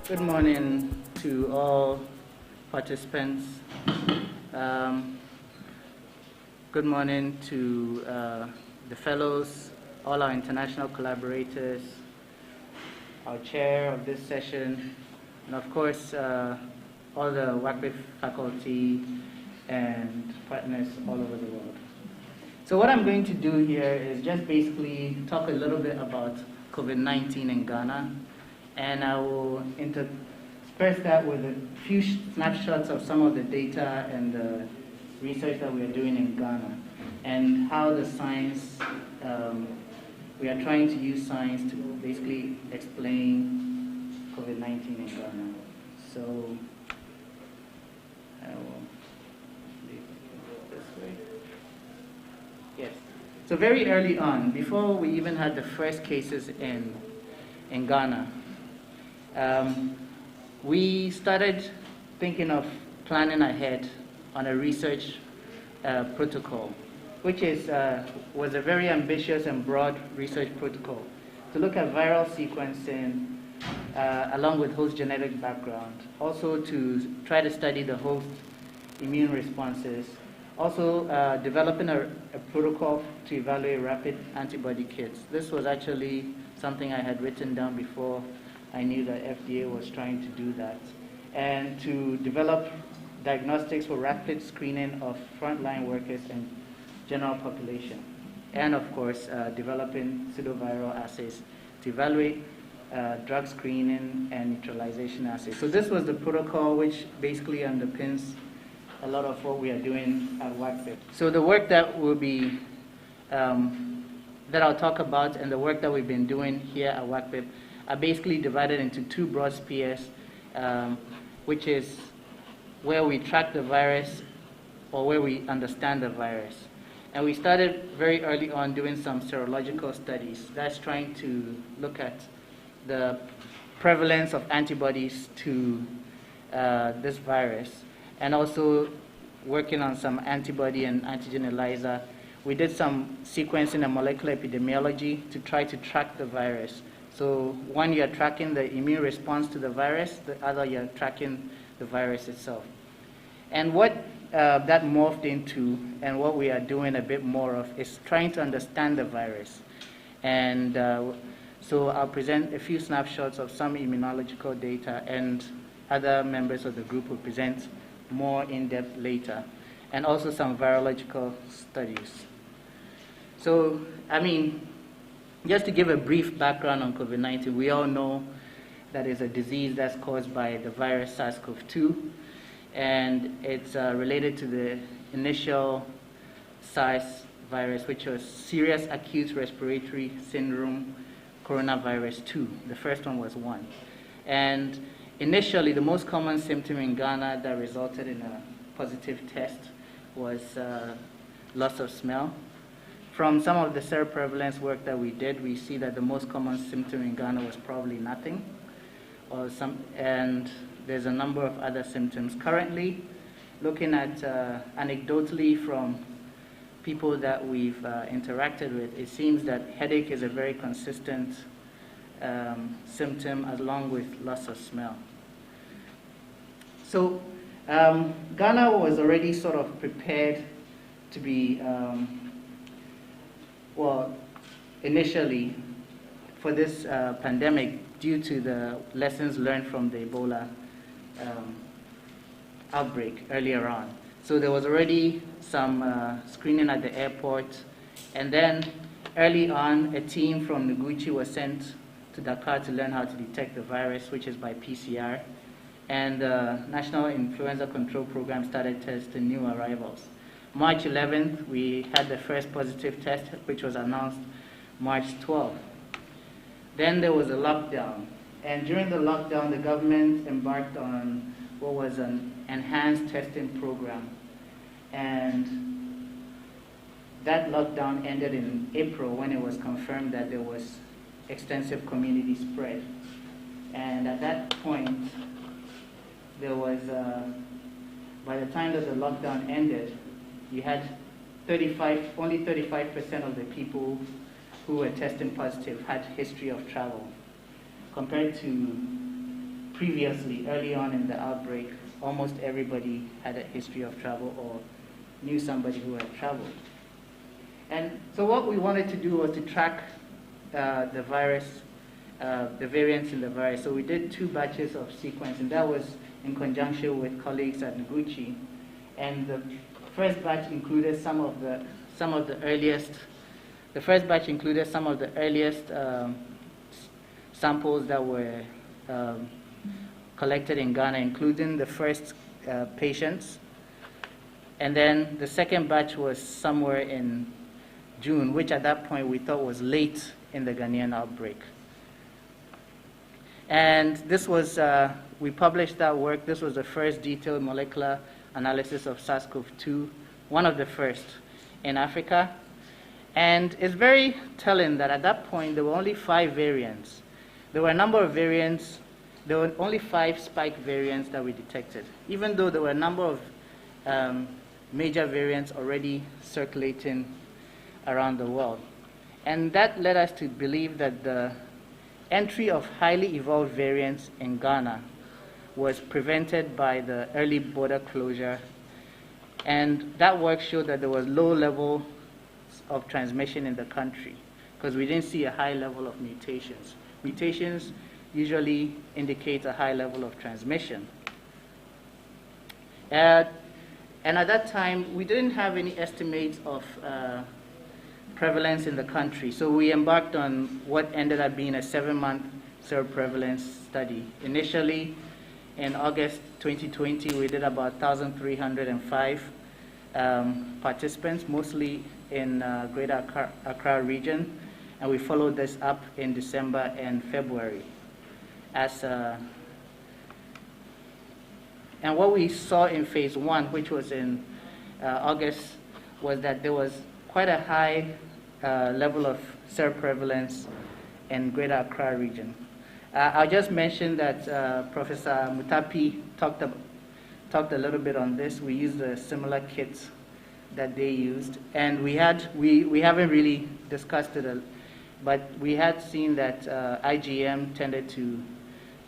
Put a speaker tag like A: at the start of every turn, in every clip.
A: Good morning to all participants. Good morning to the fellows, all our international collaborators, our chair of this session, and of course, all the WACBIF faculty and partners all over the world. So what I'm going to do here is just basically talk a little bit about COVID-19 in Ghana, and I will intersperse that with a few snapshots of some of the data and the research that we are doing in Ghana, and how the science, we are trying to use science to basically explain COVID-19 in Ghana. So I will leave it this way. Yes. So very early on, before we even had the first cases in Ghana, we started thinking of planning ahead on a research protocol, which was a very ambitious and broad research protocol to look at viral sequencing along with host genetic background, also to try to study the host immune responses, also developing a protocol to evaluate rapid antibody kits. This was actually something I had written down before I knew that FDA was trying to do that, and to develop diagnostics for rapid screening of frontline workers and general population, and of course developing pseudoviral assays to evaluate drug screening and neutralization assays. So this was the protocol which basically underpins a lot of what we are doing at WACBIF. So the work that will be that I'll talk about and the work that we've been doing here at WACBIF are basically divided into two broad spheres, which is where we track the virus or where we understand the virus. And we started very early on doing some serological studies. That's trying to look at the prevalence of antibodies to this virus, and also working on some antibody and antigen ELISA. We did some sequencing and molecular epidemiology to try to track the virus. So one, you're tracking the immune response to the virus, the other, you're tracking the virus itself. And what that morphed into, and what we are doing a bit more of, is trying to understand the virus. And so I'll present a few snapshots of some immunological data, and other members of the group will present more in-depth later, and also some virological studies. So, I mean, just to give a brief background on COVID-19, we all know that it's a disease that's caused by the virus SARS-CoV-2, and it's related to the initial SARS virus, which was serious acute respiratory syndrome coronavirus 2. The first one was 1. And initially, the most common symptom in Ghana that resulted in a positive test was loss of smell. From some of the seroprevalence work that we did, we see that the most common symptom in Ghana was probably nothing, and there's a number of other symptoms. Currently, looking at anecdotally from people that we've interacted with, it seems that headache is a very consistent symptom, along with loss of smell. So Ghana was already sort of prepared to be, well, initially for this pandemic, due to the lessons learned from the Ebola outbreak earlier on. So there was already some screening at the airport, and then early on, a team from Noguchi was sent to Dakar to learn how to detect the virus, which is by PCR, and the National Influenza Control Program started testing new arrivals. March 11th, we had the first positive test, which was announced March 12th. Then there was a lockdown, and during the lockdown, the government embarked on what was an enhanced testing program, and that lockdown ended in April when it was confirmed that there was extensive community spread. And at that point, there was, by the time that the lockdown ended, you had only 35% of the people who were testing positive had history of travel, compared to previously, early on in the outbreak, almost everybody had a history of travel or knew somebody who had traveled. And so what we wanted to do was to track the virus, the variants in the virus. So we did 2 batches of sequencing. That was in conjunction with colleagues at Noguchi. And the first batch included some of the earliest. The first batch included some of the earliest samples that were collected in Ghana, including the first patients. And then the second batch was somewhere in June, which at that point we thought was late in the Ghanaian outbreak. And this was, we published that work. This was the first detailed molecular analysis of SARS-CoV-2, one of the first in Africa. And it's very telling that at that point there were only 5 variants. There were a number of variants. There were only 5 spike variants that we detected, even though there were a number of major variants already circulating around the world. And that led us to believe that the entry of highly evolved variants in Ghana was prevented by the early border closure. And that work showed that there was low level of transmission in the country because we didn't see a high level of mutations. Mutations usually indicate a high level of transmission. And at that time, we didn't have any estimates of prevalence in the country. So we embarked on what ended up being a 7-month seroprevalence study. Initially, in August 2020, we did about 1,305 participants, mostly in Greater Accra region. And we followed this up in December and February. And what we saw in phase 1, which was in August, was that there was quite a high level of seroprevalence in Greater Accra region. I'll just mention that Professor Mutapi talked a little bit on this. We used a similar kit that they used, and we haven't really discussed it, but we had seen that IgM tended to,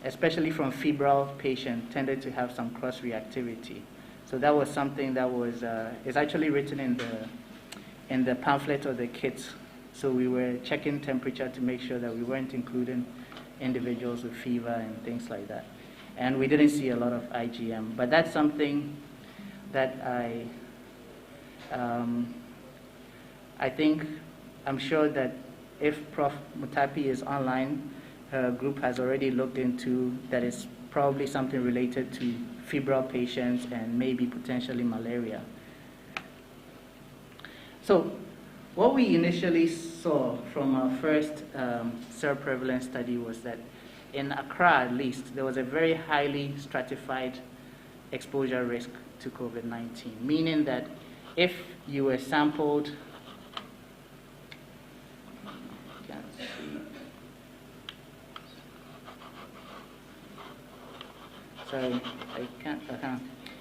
A: especially from febrile patients, tended to have some cross-reactivity. So that was something that was is actually written in the pamphlet of the kits. So we were checking temperature to make sure that we weren't including individuals with fever and things like that. And we didn't see a lot of IgM. But that's something that I'm sure that if Prof. Mutapi is online, her group has already looked into that. It's probably something related to febrile patients and maybe potentially malaria. So what we initially saw from our first seroprevalence study was that in Accra, at least, there was a very highly stratified exposure risk to COVID-19, meaning that if you were sampled,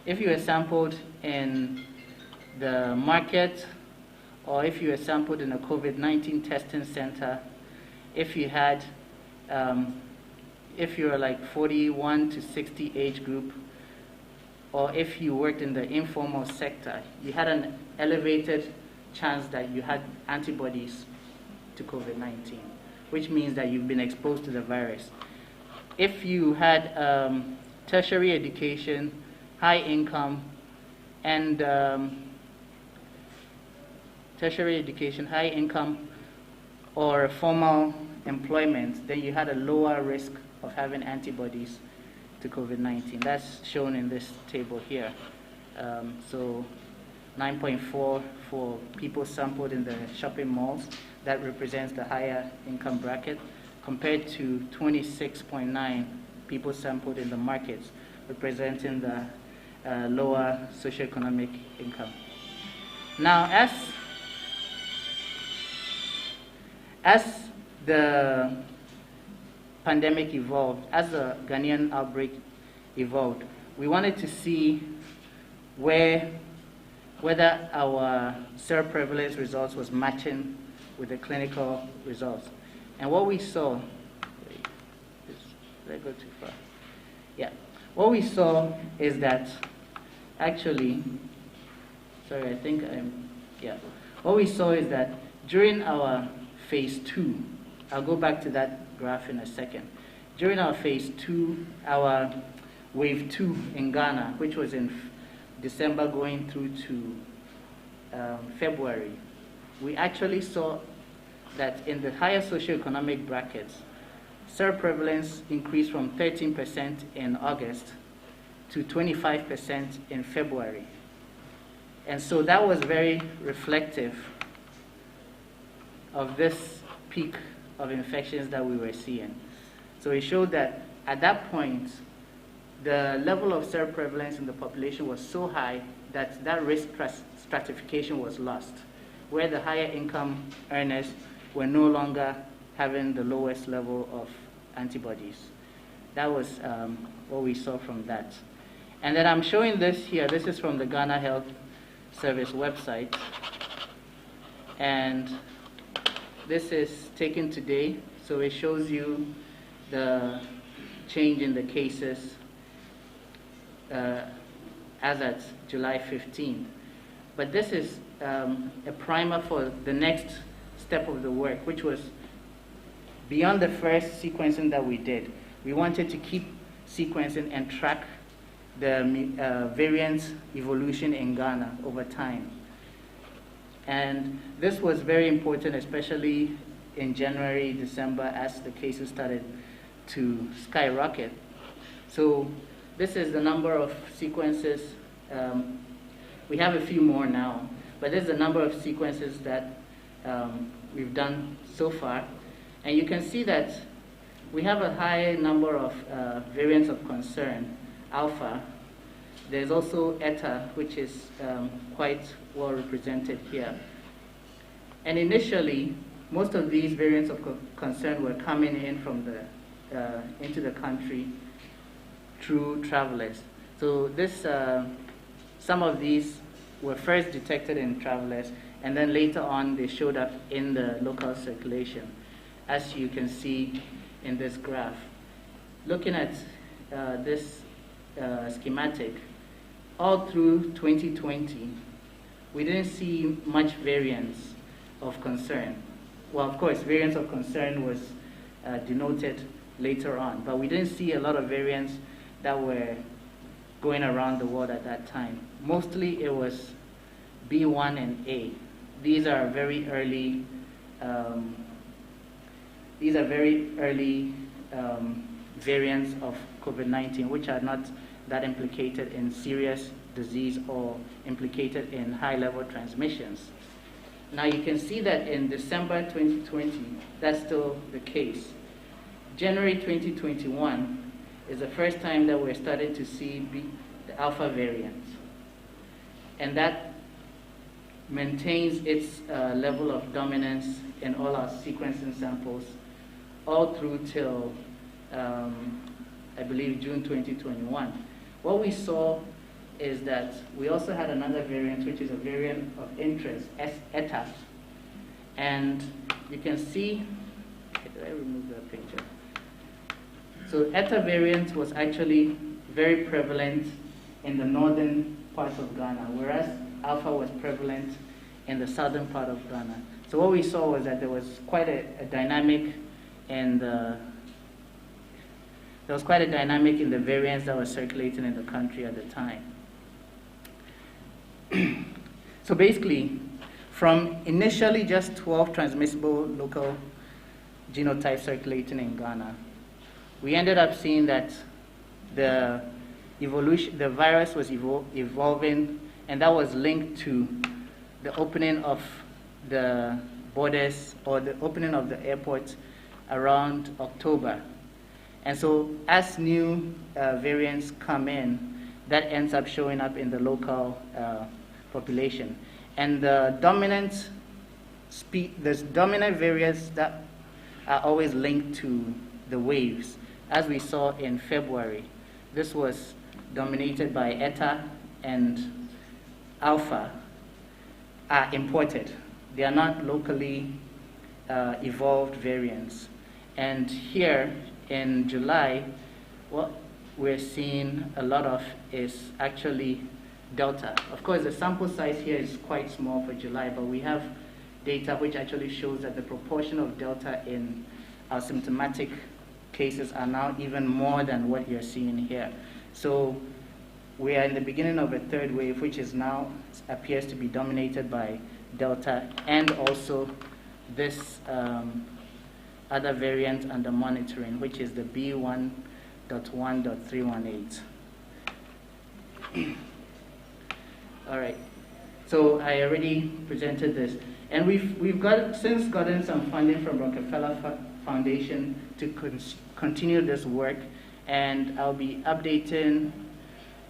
A: if you were sampled in the market, or if you were sampled in a COVID-19 testing center, if you had, if you were like 41 to 60 age group, or if you worked in the informal sector, you had an elevated chance that you had antibodies to COVID-19, which means that you've been exposed to the virus. If you had tertiary education, high income, and tertiary education, high income, or formal employment, then you had a lower risk of having antibodies to COVID-19. That's shown in this table here. So 9.4 for people sampled in the shopping malls. That represents the higher income bracket, compared to 26.9 people sampled in the markets, representing the lower socioeconomic income. Now, as the pandemic evolved, as the Ghanaian outbreak evolved, we wanted to see whether our seroprevalence results was matching with the clinical results. And what we saw, did I go too far? Yeah. What we saw is that actually, sorry, I think yeah. What we saw is that during our phase 2, I'll go back to that graph in a second. During our phase 2, our wave 2 in Ghana, which was in December going through to February, we actually saw that in the higher socioeconomic brackets, seroprevalence increased from 13% in August to 25% in February. And so that was very reflective of this peak of infections that we were seeing. So it showed that at that point, the level of seroprevalence in the population was so high that that risk stratification was lost, where the higher income earners were no longer having the lowest level of antibodies. That was what we saw from that. And then I'm showing this here. This is from the Ghana Health Service website. And this is taken today, so it shows you the change in the cases as at July 15th. But this is a primer for the next step of the work, which was beyond the first sequencing that we did. We wanted to keep sequencing and track the variant evolution in Ghana over time. And this was very important, especially in January, December, as the cases started to skyrocket. So this is the number of sequences. We have a few more now, but this is the number of sequences that we've done so far. And you can see that we have a high number of variants of concern, alpha. There's also eta, which is quite well represented here. And initially, most of these variants of concern were coming in from into the country through travelers. So this, some of these were first detected in travelers, and then later on they showed up in the local circulation, as you can see in this graph. Looking at this schematic, all through 2020, we didn't see much variance of concern. Well, of course, variance of concern was denoted later on, but we didn't see a lot of variants that were going around the world at that time. Mostly it was B1 and A. These are very early variants of COVID-19, which are not that implicated in serious disease or implicated in high-level transmissions. Now you can see that in December 2020, that's still the case. January 2021 is the first time that we're starting to see the alpha variant. And that maintains its level of dominance in all our sequencing samples all through till, I believe, June 2021. What we saw is that we also had another variant, which is a variant of interest, eta. And you can see, did I remove that picture? So eta variant was actually very prevalent in the northern parts of Ghana, whereas alpha was prevalent in the southern part of Ghana. So what we saw was that there was quite a dynamic in the variants that were circulating in the country at the time. So basically, from initially just 12 transmissible local genotypes circulating in Ghana, we ended up seeing that the virus was evolving, and that was linked to the opening of the borders or the opening of the airports around October. And so as new variants come in, that ends up showing up in the local population. And the dominant variants that are always linked to the waves, as we saw in February. This was dominated by eta and alpha, are imported. They are not locally evolved variants. And here in July, we're seeing a lot of is actually Delta. Of course, the sample size here is quite small for July, but we have data which actually shows that the proportion of Delta in our symptomatic cases are now even more than what you're seeing here. So we are in the beginning of a third wave, which is now appears to be dominated by Delta, and also this other variant under monitoring, which is the B1.1.318. All right. So I already presented this, and we've since gotten some funding from Rockefeller Foundation to continue this work, and we'll be updating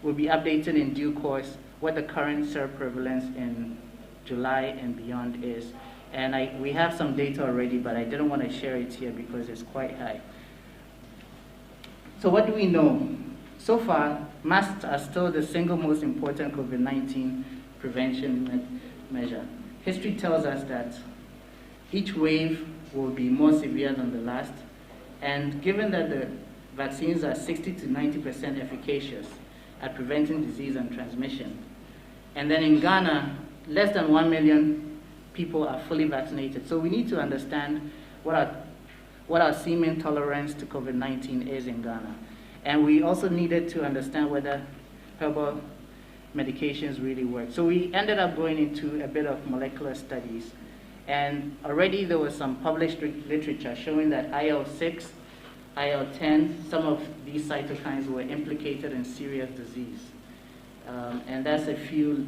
A: in due course what the current seroprevalence in July and beyond is. And we have some data already, but I didn't want to share it here because it's quite high. So what do we know? So far, masks are still the single most important COVID-19 prevention measure. History tells us that each wave will be more severe than the last, and given that the vaccines are 60 to 90% efficacious at preventing disease and transmission, and then in Ghana, less than 1 million people are fully vaccinated. So we need to understand what our seeming tolerance to COVID-19 is in Ghana. And we also needed to understand whether herbal medications really work. So we ended up going into a bit of molecular studies. And already there was some published literature showing that IL-6, IL-10, some of these cytokines were implicated in serious disease. And that's a few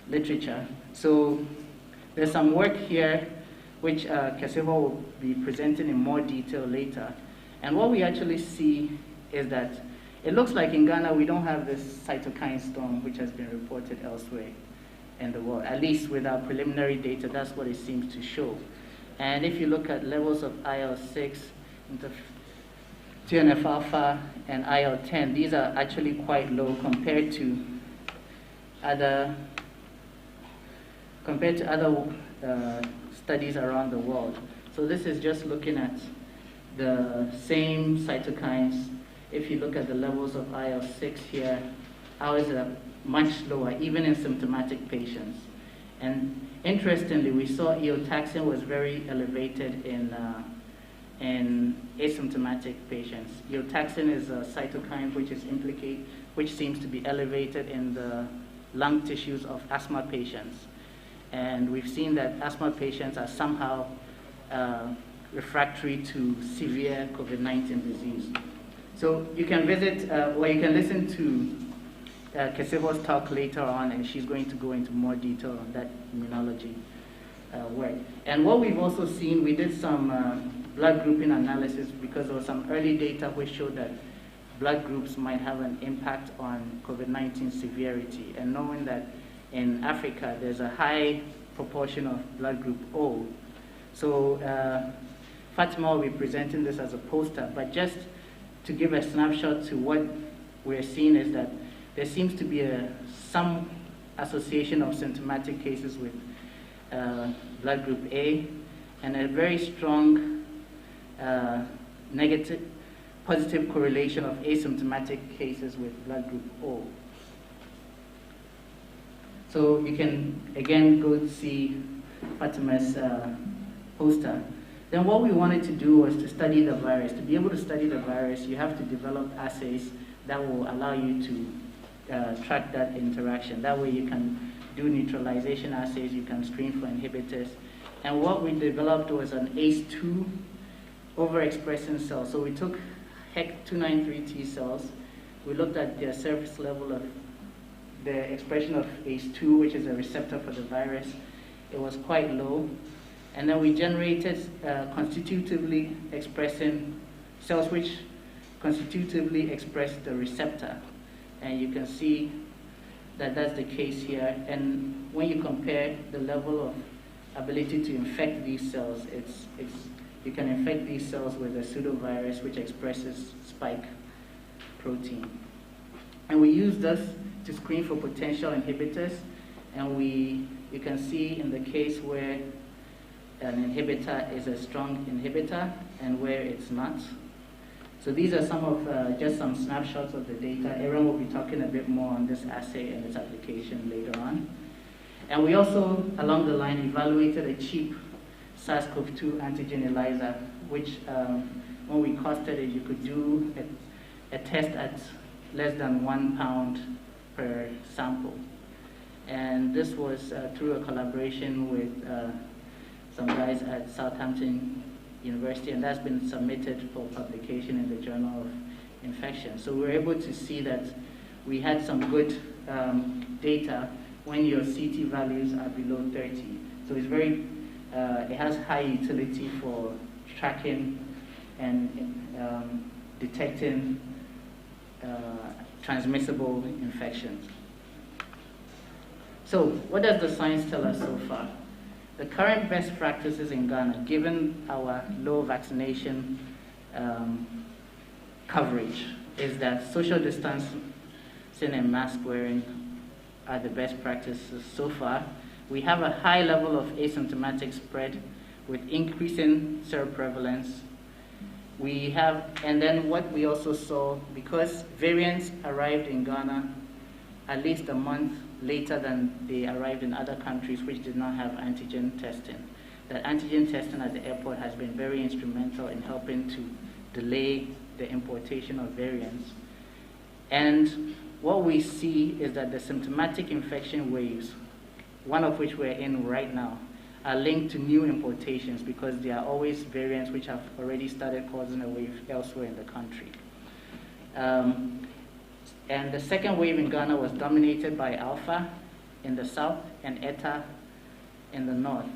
A: literature. So there's some work here which Keseho will be presenting in more detail later. And what we actually see is that it looks like in Ghana we don't have this cytokine storm which has been reported elsewhere in the world. At least with our preliminary data, that's what it seems to show. And if you look at levels of IL-6, TNF-alpha, and IL-10, these are actually quite low compared to other studies around the world. So this is just looking at the same cytokines. If you look at the levels of IL-6 here, ours are much lower, even in symptomatic patients. And interestingly, we saw eotaxin was very elevated in asymptomatic patients. Eotaxin is a cytokine which seems to be elevated in the lung tissues of asthma patients. And we've seen that asthma patients are somehow refractory to severe COVID-19 disease. So you can visit, or you can listen to Keseho's talk later on, and she's going to go into more detail on that immunology work. And what we've also seen, we did some blood grouping analysis because there was some early data which showed that blood groups might have an impact on COVID-19 severity. And knowing that in Africa there's a high proportion of blood group O. So Fatima will be presenting this as a poster, but just to give a snapshot to what we're seeing is that there seems to be some association of symptomatic cases with blood group A, and a very strong positive correlation of asymptomatic cases with blood group O. So you can, again, go to see Fatima's poster. Then what we wanted to do was to study the virus. To be able to study the virus, you have to develop assays that will allow you to track that interaction. That way you can do neutralization assays, you can screen for inhibitors. And what we developed was an ACE2 overexpressing cell. So we took HEC293 T cells, we looked at their surface level of the expression of ACE2, which is a receptor for the virus. It was quite low. And then we generated constitutively expressing cells which constitutively express the receptor. And you can see that that's the case here. And when you compare the level of ability to infect these cells, you can infect these cells with a pseudovirus which expresses spike protein. And we use this to screen for potential inhibitors. And you can see in the case where an inhibitor is a strong inhibitor and where it's not. So these are some of just some snapshots of the data. Aaron will be talking a bit more on this assay and its application later on. And we also, along the line, evaluated a cheap SARS-CoV-2 antigen ELISA, which when we costed it, you could do a test at less than 1 pound per sample. And this was through a collaboration with some guys at Southampton University, and that's been submitted for publication in the Journal of Infection. So we were able to see that we had some good data when your CT values are below 30. So it's very, it has high utility for tracking and detecting transmissible infections. So what does the science tell us so far? The current best practices in Ghana, given our low vaccination coverage, is that social distancing and mask wearing are the best practices so far. We have a high level of asymptomatic spread with increasing seroprevalence. We have, and then what we also saw, because variants arrived in Ghana at least a month later than they arrived in other countries which did not have antigen testing. That antigen testing at the airport has been very instrumental in helping to delay the importation of variants. And what we see is that the symptomatic infection waves, one of which we're in right now, are linked to new importations because there are always variants which have already started causing a wave elsewhere in the country. And the second wave in Ghana was dominated by Alpha in the south and Eta in the north.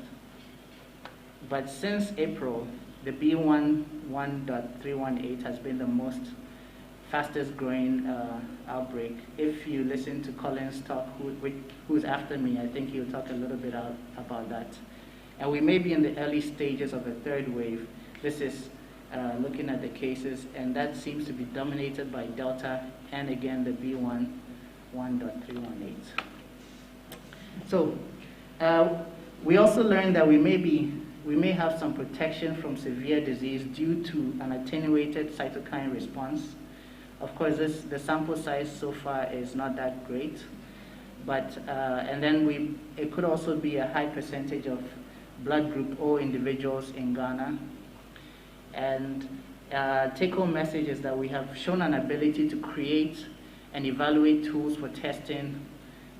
A: But since April, the B1.1.318 has been the most fastest growing outbreak. If you listen to Colin's talk, who's after me, I think he'll talk a little bit about that. And we may be in the early stages of a third wave. This is looking at the cases, and that seems to be dominated by Delta and again the B1.1.318. So we also learned that we may have some protection from severe disease due to an attenuated cytokine response. Of course, the sample size so far is not that great, but and then it could also be a high percentage of blood group O individuals in Ghana. And take-home message is that we have shown an ability to create and evaluate tools for testing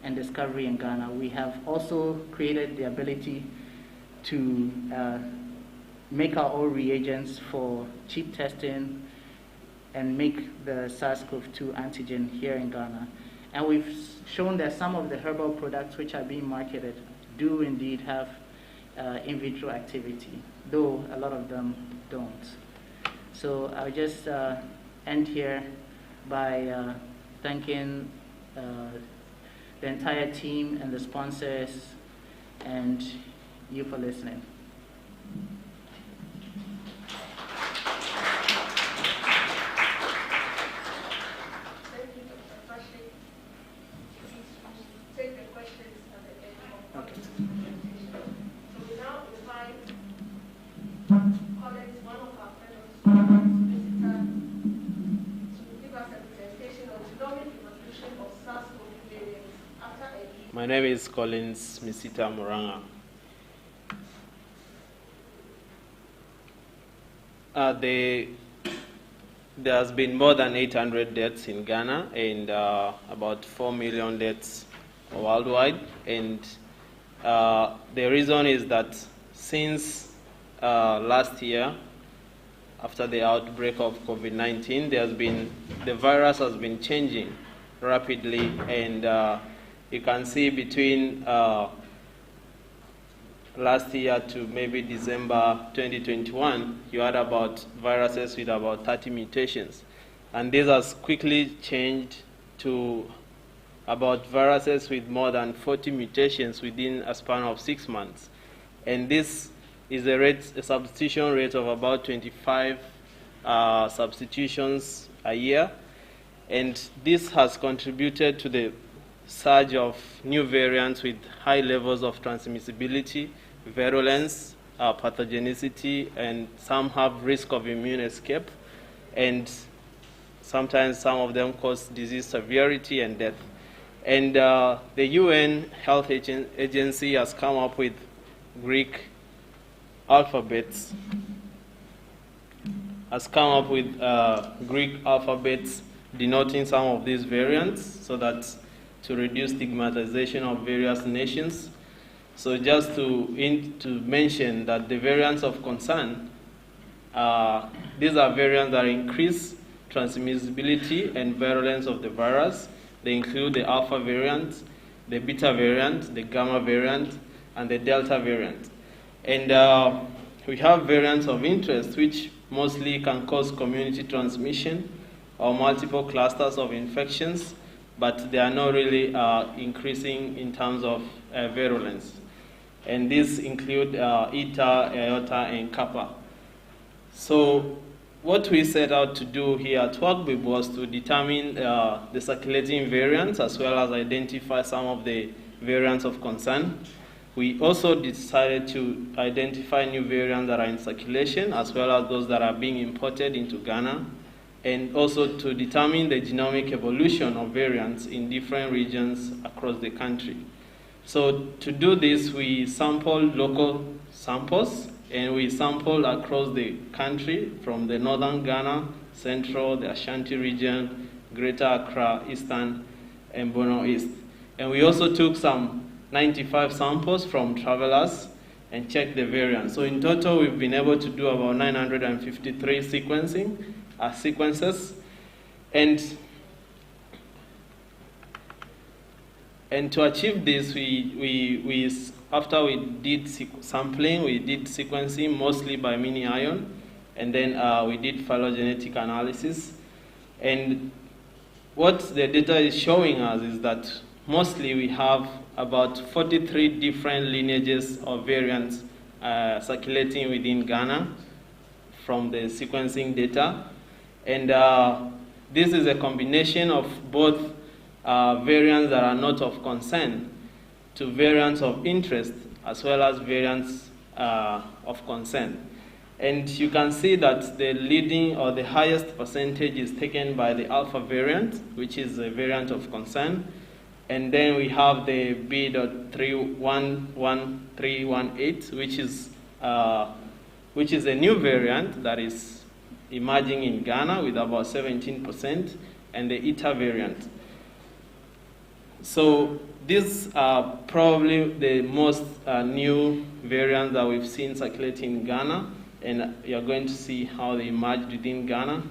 A: and discovery in Ghana. We have also created the ability to make our own reagents for cheap testing and make the SARS-CoV-2 antigen here in Ghana. And we've shown that some of the herbal products which are being marketed do indeed have in vitro activity, though a lot of them don't. So I'll just end here by thanking the entire team and the sponsors and you for listening.
B: Thank you, Dr. Patrick. Take the questions at the end of the presentation. So we now invite Collins, one of our fellows, visitor, to give us a presentation on genomic evolution of SARS-CoV variants after a year.
C: My name is Collins Misita Moranga. There has been more than 800 deaths in Ghana and about 4 million deaths worldwide. And the reason is that since last year, after the outbreak of COVID-19, the virus has been changing rapidly, and you can see between last year to maybe December 2021, you had about viruses with about 30 mutations. And this has quickly changed to about viruses with more than 40 mutations within a span of 6 months. And this is a substitution rate of about 25 substitutions a year. And this has contributed to the surge of new variants with high levels of transmissibility, virulence, pathogenicity, and some have risk of immune escape. and sometimes some of them cause disease severity and death. And the UN Health Agency has come up with Greek alphabets, denoting some of these variants so that to reduce stigmatization of various nations. So just to mention that the variants of concern, these are variants that increase transmissibility and virulence of the virus. They include the alpha variant, the beta variant, the gamma variant, and the delta variant. And we have variants of interest which mostly can cause community transmission or multiple clusters of infections, but they are not really increasing in terms of virulence. And these include Eta, Iota, and Kappa. So what we set out to do here at WorkBib was to determine the circulating variants as well as identify some of the variants of concern. We also decided to identify new variants that are in circulation as well as those that are being imported into Ghana, and also to determine the genomic evolution of variants in different regions across the country. So to do this, we sampled local samples, and we sampled across the country from the northern Ghana, central, the Ashanti region, Greater Accra, Eastern, and Bono East. And we also took some 95 samples from travelers and checked the variants. So in total, we've been able to do about 953 sequences. And to achieve this, after we did sampling, we did sequencing mostly by mini-ion, and then we did phylogenetic analysis. And what the data is showing us is that mostly we have about 43 different lineages of variants circulating within Ghana from the sequencing data. And this is a combination of both variants that are not of concern to variants of interest as well as variants of concern. And you can see that the leading or the highest percentage is taken by the alpha variant, which is a variant of concern. And then we have the B.31318, which is a new variant that is emerging in Ghana with about 17%, and the Eta variant. So these are probably the most new variants that we've seen circulating in Ghana, and you're going to see how they emerged within Ghana.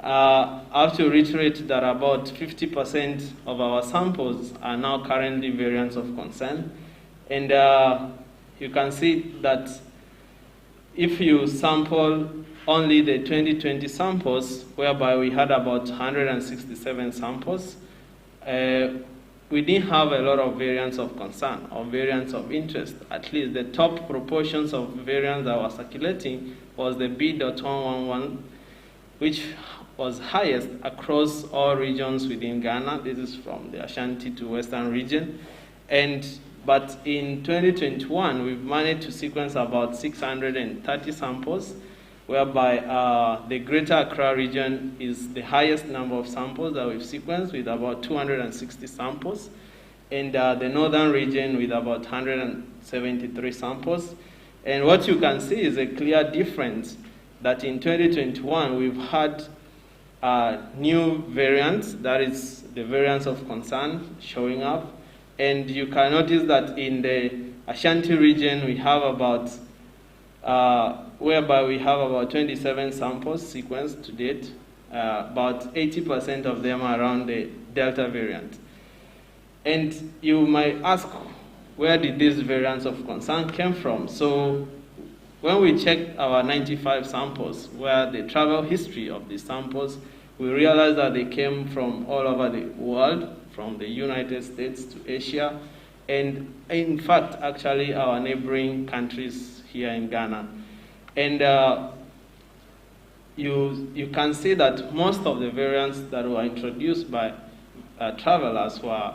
C: I have to reiterate that about 50% of our samples are now currently variants of concern. And you can see that if you sample only the 2020 samples, whereby we had about 167 samples, we didn't have a lot of variants of concern or variants of interest. At least the top proportions of variants that were circulating was the B.111, which was highest across all regions within Ghana. This is from the Ashanti to Western region. But in 2021, we've managed to sequence about 630 samples, whereby the Greater Accra region is the highest number of samples that we've sequenced with about 260 samples, and the Northern region with about 173 samples. And what you can see is a clear difference that in 2021, we've had new variants, that is the variants of concern showing up. And you can notice that in the Ashanti region, we have about, whereby we have about 27 samples sequenced to date, about 80% of them are around the Delta variant. And you might ask, where did these variants of concern came from? So when we checked our 95 samples, where the travel history of these samples, we realized that they came from all over the world, from the United States to Asia, and in fact, actually our neighboring countries here in Ghana. And you can see that most of the variants that were introduced by travelers were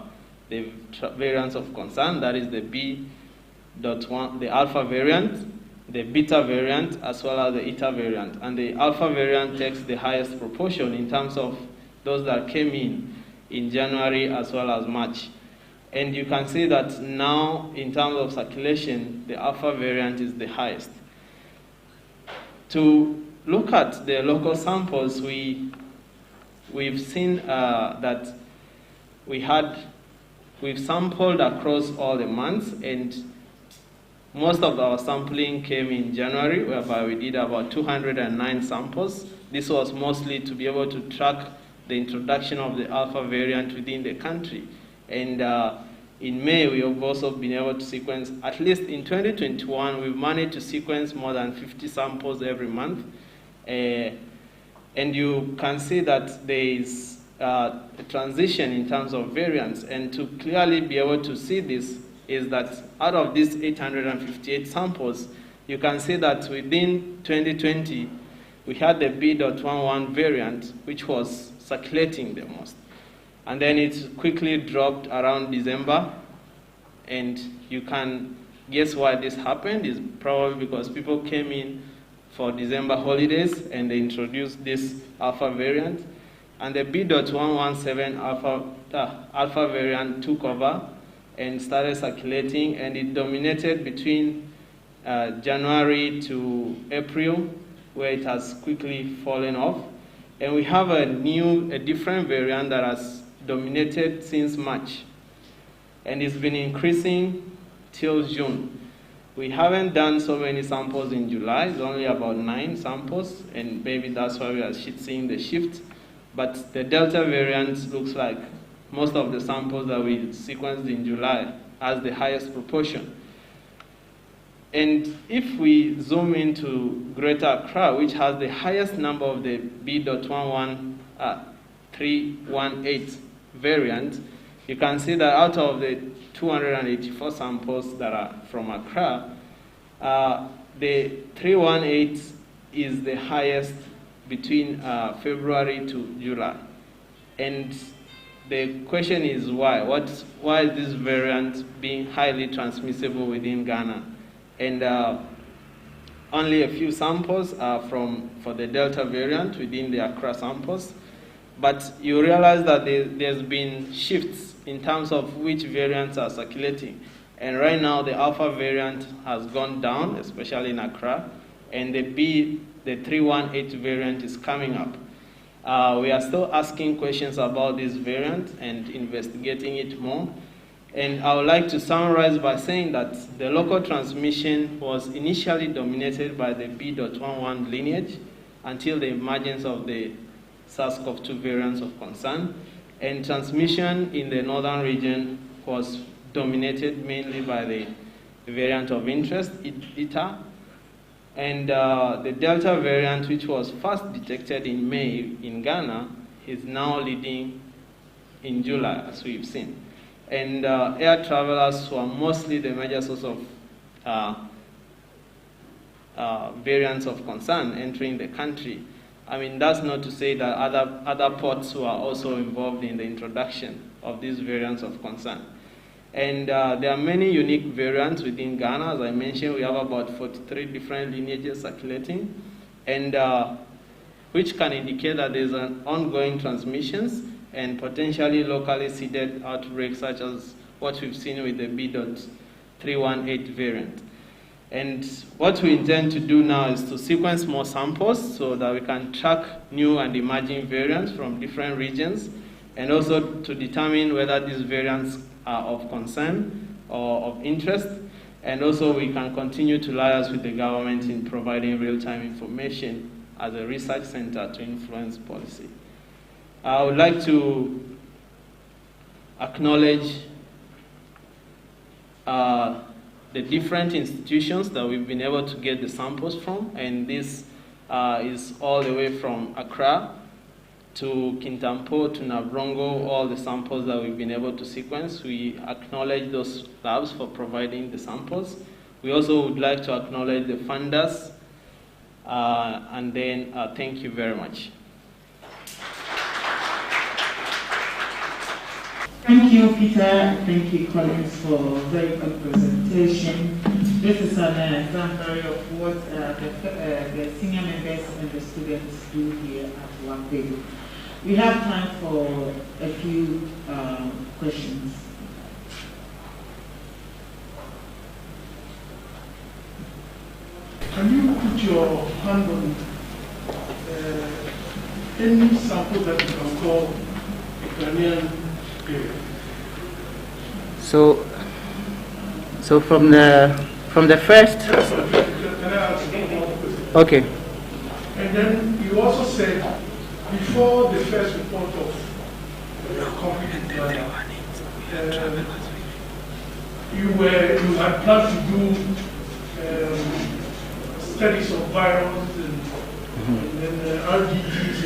C: the variants of concern, that is the B.1, the alpha variant, the beta variant as well as the eta variant. And the alpha variant takes the highest proportion in terms of those that came in January as well as March. And you can see that now, in terms of circulation, the alpha variant is the highest. To look at the local samples, we've seen that we've sampled across all the months, and most of our sampling came in January, whereby we did about 209 samples. This was mostly to be able to track the introduction of the alpha variant within the country. And in May, we have also been able to sequence, at least in 2021, we've managed to sequence more than 50 samples every month. And you can see that there is a transition in terms of variants. And to clearly be able to see this is that out of these 858 samples, you can see that within 2020, we had the B.11 variant, which was circulating the most. And then it quickly dropped around December. And you can guess why this happened. It's probably because people came in for December holidays and they introduced this alpha variant. And the B.117 alpha variant took over and started circulating, and it dominated between January to April, where it has quickly fallen off. And we have a different variant that has dominated since March, and it's been increasing till June. We haven't done so many samples in July. It's only about 9 samples, and maybe that's why we are seeing the shift. But the Delta variant looks like most of the samples that we sequenced in July has the highest proportion. And if we zoom into Greater Accra, which has the highest number of the B.11318 variant, you can see that out of the 284 samples that are from Accra, the 318 is the highest between February to July. And the question is why? Why is this variant being highly transmissible within Ghana? And only a few samples are for the Delta variant within the Accra samples. But you realize that there's been shifts in terms of which variants are circulating. And right now, the Alpha variant has gone down, especially in Accra, and the 318 variant is coming up. We are still asking questions about this variant and investigating it more. And I would like to summarize by saying that the local transmission was initially dominated by the B.11 lineage until the emergence of the SARS-CoV-2 variants of concern. And transmission in the northern region was dominated mainly by the variant of interest, Eta. And the Delta variant, which was first detected in May in Ghana, is now leading in July, as we've seen. And air travelers were mostly the major source of variants of concern entering the country. I mean, that's not to say that other ports were also involved in the introduction of these variants of concern. And there are many unique variants within Ghana. As I mentioned, we have about 43 different lineages circulating, and which can indicate that there's an ongoing transmissions and potentially locally seeded outbreaks, such as what we've seen with the B.318 variant. And what we intend to do now is to sequence more samples so that we can track new and emerging variants from different regions, and also to determine whether these variants are of concern or of interest. And also we can continue to liaise with the government in providing real-time information as a research center to influence policy. I would like to acknowledge the different institutions that we've been able to get the samples from, and this is all the way from Accra to Kintampo to Navrongo, all the samples that we've been able to sequence. We acknowledge those labs for providing the samples. We also would like to acknowledge the funders, and then thank you very much.
D: Thank you, Peter. Thank you, Collins, for a very good presentation. This is an exemplary of what the senior members and the students do here at one day. We have time for a few questions.
E: Can you put your hand on any sample that you can call Ghanaian period?
A: So from the first.
E: Can I ask you one more question?
A: Okay.
E: And then you also said before the first report of conflict in Ghana, you had planned to do studies of virus and then RDGs